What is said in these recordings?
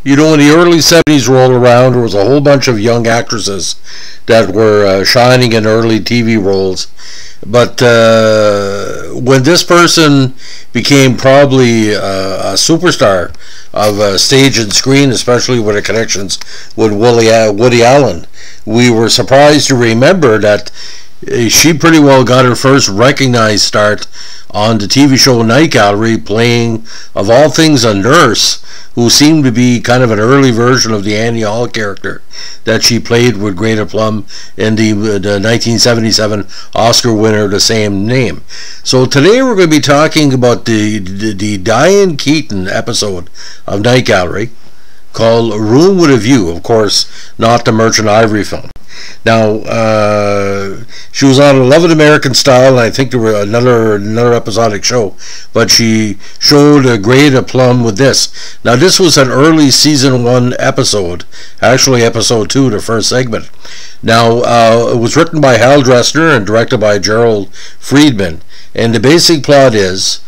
You know, when the early 70s rolled around, there was a whole bunch of young actresses that were shining in early TV roles. But when this person became probably a superstar of stage and screen, especially with her connections with Woody Allen, we were surprised to remember that she pretty well got her first recognized start on the TV show Night Gallery, playing, of all things, a nurse who seemed to be kind of an early version of the Annie Hall character that she played with great aplomb in the 1977 Oscar winner of the same name. So today we're going to be talking about the Diane Keaton episode of Night Gallery called Room with a View, of course, not the Merchant Ivory film. Now, she was on Love and American Style, and I think there were another episodic show, but she showed a great aplomb with this. Now, this was an early season 1 episode, actually episode 2, the first segment. Now, it was written by Hal Dressner and directed by Gerald Friedman, and the basic plot is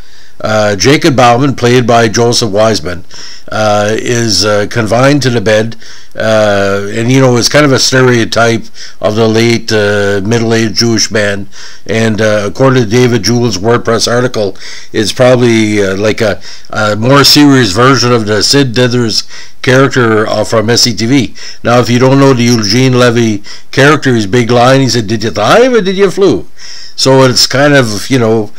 Jacob Bauman, played by Joseph Wiseman, is confined to the bed, and you know, it's kind of a stereotype of the late middle-aged Jewish man, and according to David Jewell's WordPress article, it's probably like a more serious version of the Sid Dithers character from SCTV. Now, if you don't know the Eugene Levy character, his big line, he said, "Did you dive or did you flew?" So it's kind of, you know,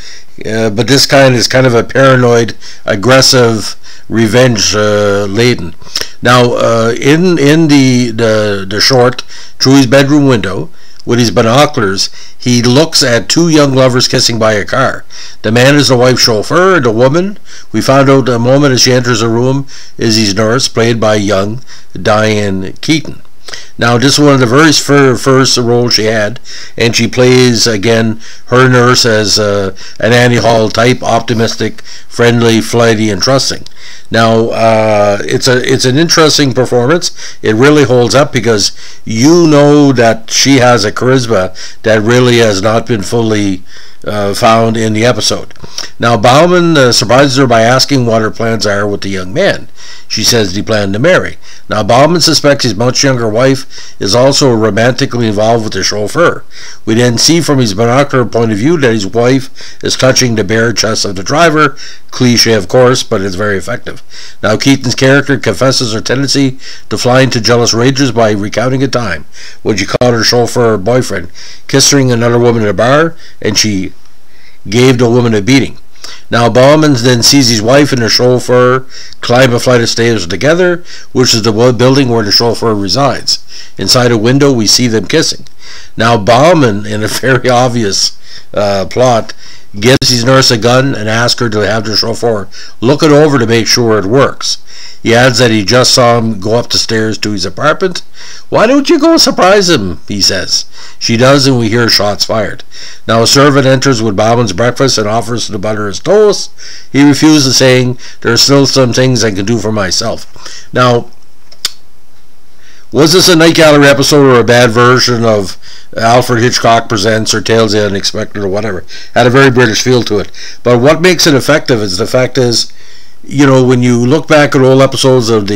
but this kind is kind of a paranoid, aggressive, revenge laden. Now, in the short, through his bedroom window, with his binoculars, he looks at two young lovers kissing by a car. The man is the wife's chauffeur, and the woman, we found out the moment as she enters the room, is his nurse, played by young Diane Keaton. Now, this is one of the very first roles she had, and she plays, again, her nurse as an Annie Hall type, optimistic, friendly, flighty, and trusting. Now, it's an interesting performance. It really holds up because you know that she has a charisma that really has not been fully found in the episode. Now, Bauman surprises her by asking what her plans are with the young man. She says he planned to marry. Now, Bauman suspects his much younger wife is also romantically involved with the chauffeur. We then see from his binocular point of view that his wife is touching the bare chest of the driver. Cliche, of course, but it's very effective. Now, Keaton's character confesses her tendency to fly into jealous rages by recounting a time when she caught her chauffeur boyfriend kissing another woman in a bar, and she gave the woman a beating. Now, Bauman then sees his wife and the chauffeur climb a flight of stairs together, which is the building where the chauffeur resides. Inside a window, we see them kissing. Now, Bauman, in a very obvious plot, gives his nurse a gun and asks her to have the chauffeur look it over to make sure it works. He adds that he just saw him go up the stairs to his apartment. "Why don't you go surprise him?" he says. She does, and we hear shots fired. Now, a servant enters with Bauman's breakfast and offers to butter his toast. He refuses, saying, "There are still some things I can do for myself." Now, was this a Night Gallery episode or a bad version of Alfred Hitchcock Presents or Tales of the Unexpected or whatever? Had a very British feel to it. But what makes it effective is the fact is, you know, when you look back at old episodes of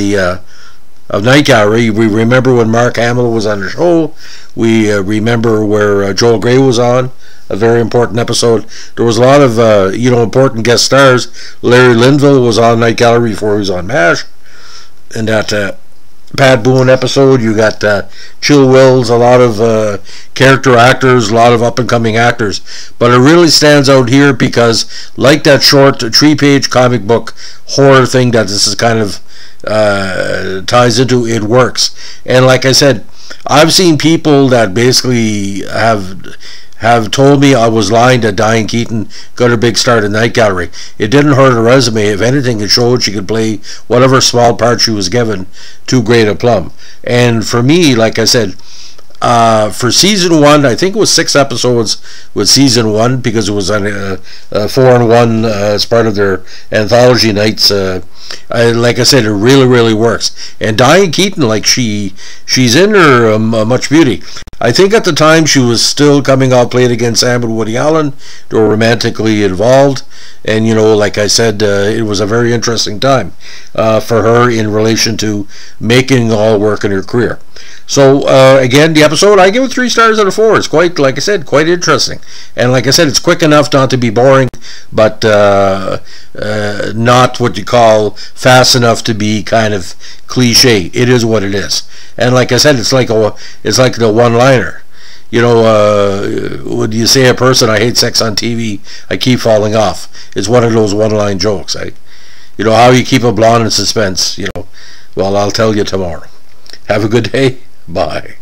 of Night Gallery, we remember when Mark Hamill was on the show. We remember where Joel Grey was on, a very important episode. There was a lot of you know, important guest stars. Larry Linville was on Night Gallery before he was on MASH, and that Pat Boone episode. You got Chill Wills, a lot of character actors, a lot of up-and-coming actors. But it really stands out here because, like that short 3-page comic book horror thing that this is kind of ties into, it works. And like I said, I've seen people that basically have told me I was lying that Diane Keaton got her big start in Night Gallery. It didn't hurt her resume. If anything, it showed she could play whatever small part she was given to great aplomb. And for me, like I said, for season 1, I think it was 6 episodes with season 1 because it was on 4-in-1 as part of their anthology nights. Like I said, it really, really works. And Diane Keaton, like she's in her much beauty. I think at the time she was still coming out playing against Sam and Woody Allen. They were romantically involved, and like I said, it was a very interesting time for her in relation to making it all work in her career. So again, the episode, I give it 3 stars out of 4. It's quite, like I said, quite interesting, and like I said, it's quick enough not to be boring, but not what you call fast enough to be kind of cliche. It is what it is, and like I said, it's like the one-liner. When you say a person, I hate sex on TV, I keep falling off. It's one of those one-line jokes. How you keep a blonde in suspense. Well, I'll tell you tomorrow. Have a good day. Bye.